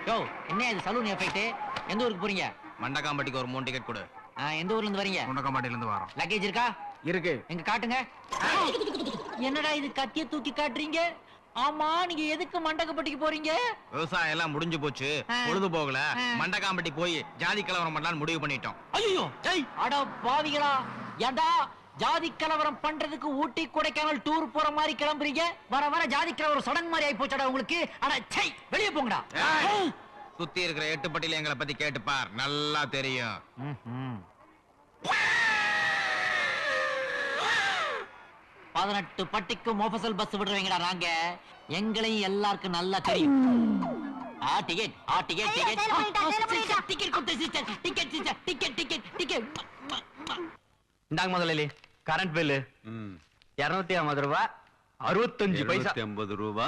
யோ என்ன இது salon effect? எந்த ஊருக்கு போறீங்க? மண்டகாம்பட்டிக்கு ஒரு 3 டிக்கெட் கொடு. எந்த ஊர்ல இருந்து வரீங்க? மண்டகாம்பட்டில இருந்து வரோம். லக்கேஜ் இருக்கா? இருக்கு. எங்க காட்டுங்க. என்னடா இது கத்திய தூக்கி காட்டுறீங்க? ஆமா நீங்க எதுக்கு மண்டகப்பட்டிக்கு போறீங்க? விவசாயம் எல்லாம் முடிஞ்சு போச்சு, பொழுது போகல, மண்டகாம்பட்டி போய் ஜாதி கலவரம் பண்ணலாம்னு முடிவு பண்ணிட்டோம். ஐயோ அட பாவிகளா, ஏண்டா ஜாதி கலவரம் பண்றதுக்கு ஊட்டி கொடைக்கானல் டூர் போற மாதிரி கிளம்புறீங்க? வர வர ஜாதி கலவரம் சடன் மாதிரி ஆயி போச்சடா உங்களுக்கு. அட சை, வெளியே போங்கடா. சுத்தி இருக்கிற 8 பட்டியில எங்களை பத்தி கேட்டுப்பார், நல்லா தெரியும். 18 பட்டிக்கு மோஃபசல் பஸ் விடுறவங்கடா நாங்க. எங்களையும் எல்லாருக்கும் நல்லா தெரியும். டிக்கெட் இந்தாங்க முதலாளி, கரண்ட் பில்லு 250 ரூபா 65 பைசா. 250 ரூபா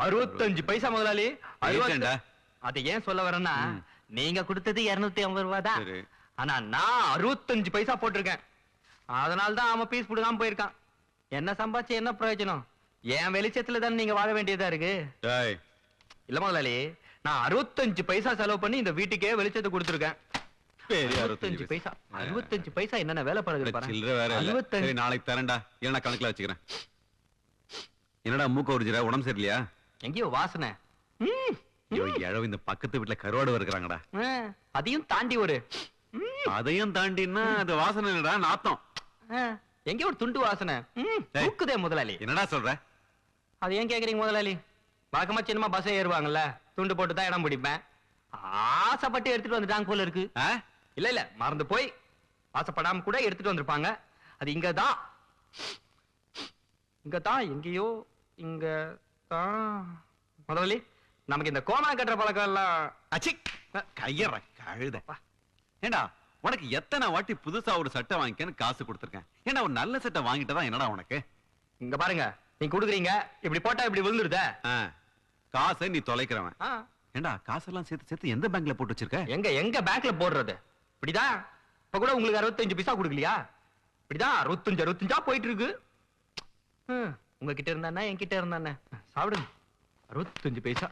65 பைசா முதலாளி. அது ஏன் சொல்ல வரேன்னா, நீங்க கொடுத்தது 250 ரூபா தான், ஆனா நான் 65 பைசா போட்டிருக்கேன். அதனால தான் அவன் பீஸ் புடுங்காம போயிருக்கான். என்ன சம்பாதிச்சு என்ன பிரயோஜனம்? என் வெளிச்சத்துல தானே நீங்க வாழ வேண்டியதா இருக்கு. இல்ல முதலாளி, நான் 65 பைசா செலவு பண்ணி இந்த வீட்டுக்கே வெளிச்சத்தை கொடுத்துருக்கேன். 65 பைசா 65 பைசா என்னென்ன வேலை பழகுது பாருங்க. நாளைக்கு தரேன்டா, என்ன கணக்குல வச்சுக்கிறேன். என்னடா மூக்க உரிஞ்சிர, உடம்பு சரியில்லையா? எங்கேயோ வாசனை. இந்த பக்கத்து வீட்டுல கருவாடு வருகிறாங்கடா. அதையும் தாண்டி அதையும் தாண்டினா அது வாசனை இல்லடா, நாத்தம். எங்க ஒரு துண்டு வாசனை தூக்குதே முதலாளி. என்னடா சொல்ற? அது ஏன் கேக்குறீங்க முதலாளி? வழக்கமா சின்னமா பஸ் ஏறுவாங்கல்ல, துண்டு போட்டு தான் இடம் பிடிப்பேன். ஆசைப்பட்டு எடுத்துட்டு வந்துட்டாங்க போல இருக்கு. இல்ல மறந்து போய் ஆசைப்படாம கூட எடுத்துட்டு வந்திருப்பாங்க. அது இங்கதான் எங்கேயோ இங்கதான். முதலாளி, நமக்கு இந்த கோமணம் கட்டுற பழக்கம் எல்லாம் கையற கழுதப்பா. ஏண்டா உனக்கு எத்தனை வாட்டி புதுசா ஒரு சட்டை வாங்கிக்கன்னு காசு கொடுத்துருக்கேன். ஏன்னா ஒரு நல்ல சட்டை வாங்கிட்டதா என்னடா உனக்கு? இங்க பாருங்க, நீ குடுக்குறீங்க, இப்படி போட்டா இப்படி விழுந்துருத. காசை நீ தொலைக்கிறவன். ஏண்டா காசெல்லாம் சேர்த்து சேர்த்து எந்த பேங்க்ல போட்டு வச்சிருக்க? எங்க பேங்க்ல போடுறது? இப்படிதான். இப்ப கூட உங்களுக்கு 65 பைசா கொடுக்கலையா? இப்படிதான் 65 போயிட்டு இருக்கு. உங்ககிட்ட இருந்தானே என்கிட்ட இருந்தானே. சாப்பிடுங்க. 65 பைசா.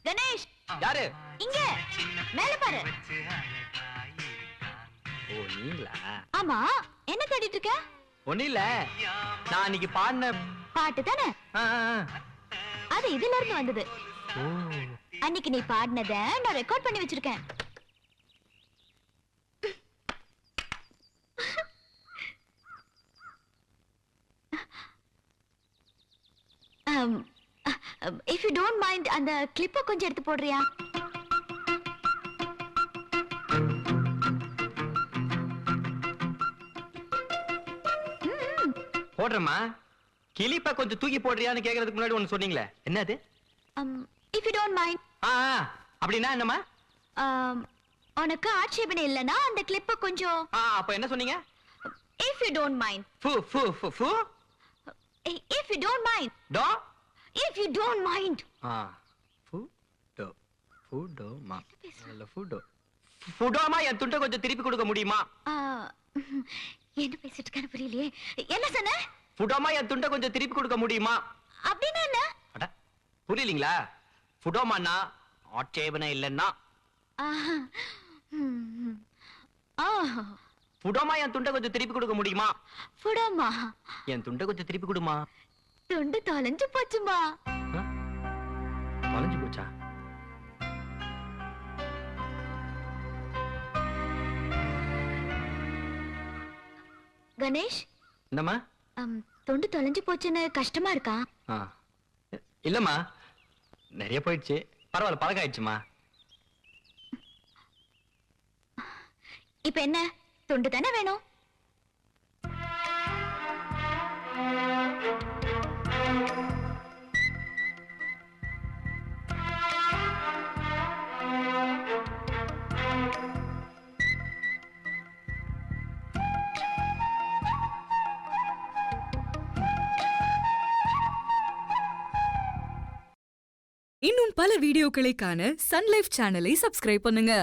கணேஷ், யாரு? இங்க மேல பாரு. ஓ நீங்களா? ஆமா, என்ன தேடிட்டு இருக்க? ஒண்ணு இல்ல, நான் அன்னைக்கு பாடின பாட்டு தானே? அது இதுல இருந்து வந்தது. அன்னைக்கு நீ பாடினத நான் ரெக்கார்ட் பண்ணி வச்சிருக்கேன். If you don't mind, அந்த கிளிப்பை கொஞ்சம் எடுத்து போடுறியா? போடுறமா. கிளிப்பை கொஞ்சம் தூக்கி போடுறியான்னு கேக்குறதுக்கு முன்னாடி ஒண்ணு சொன்னீங்களே, என்னது? If you don't mind. அப்படின்னா என்னமா? உனக்கு ஆட்சேபனை இல்லனா அந்த கிளிப்பை கொஞ்சம். அப்ப என்ன சொன்னீங்க? If you don't mind. If you don't mind. If you don't mind. ஃபுடோமா, என் துண்டை கொஞ்சம் திருப்பி கொடுக்க முடியுமா? என்ன பேசிட்டு இருக்கானு புரியலையே. என்ன சொன்ன? ஃபுடோமா, என் துண்டை கொஞ்சம் திருப்பி கொடுக்க முடியுமா? அப்படின்னா என்ன? அட புரியலீங்களா? ஃபுடோமானா ஆட்சேபனை இல்லன்னா. ஃபுடோமா, என் துண்டை கொஞ்சம் திருப்பி கொடுக்க முடியுமா? ஃபுடோமா, என் துண்டை கொஞ்சம் திருப்பி கொடுமா. துண்டு தொலைஞ்சு போச்சுமா. தொலைஞ்சு போச்சா? கணேஷ், என்னம்மா? தொண்டு தொலைஞ்சு போச்சுன்னு கஷ்டமா இருக்கா? இல்லம்மா, நிறைய போயிடுச்சு, பரவாயில்ல, பழகாயிடுச்சுமா. இப்ப என்ன, தொண்டு தானே வேணும்? இன்னும் பல வீடியோக்களை காண சன் லைஃப் சேனலை சப்ஸ்கிரைப் பண்ணுங்க.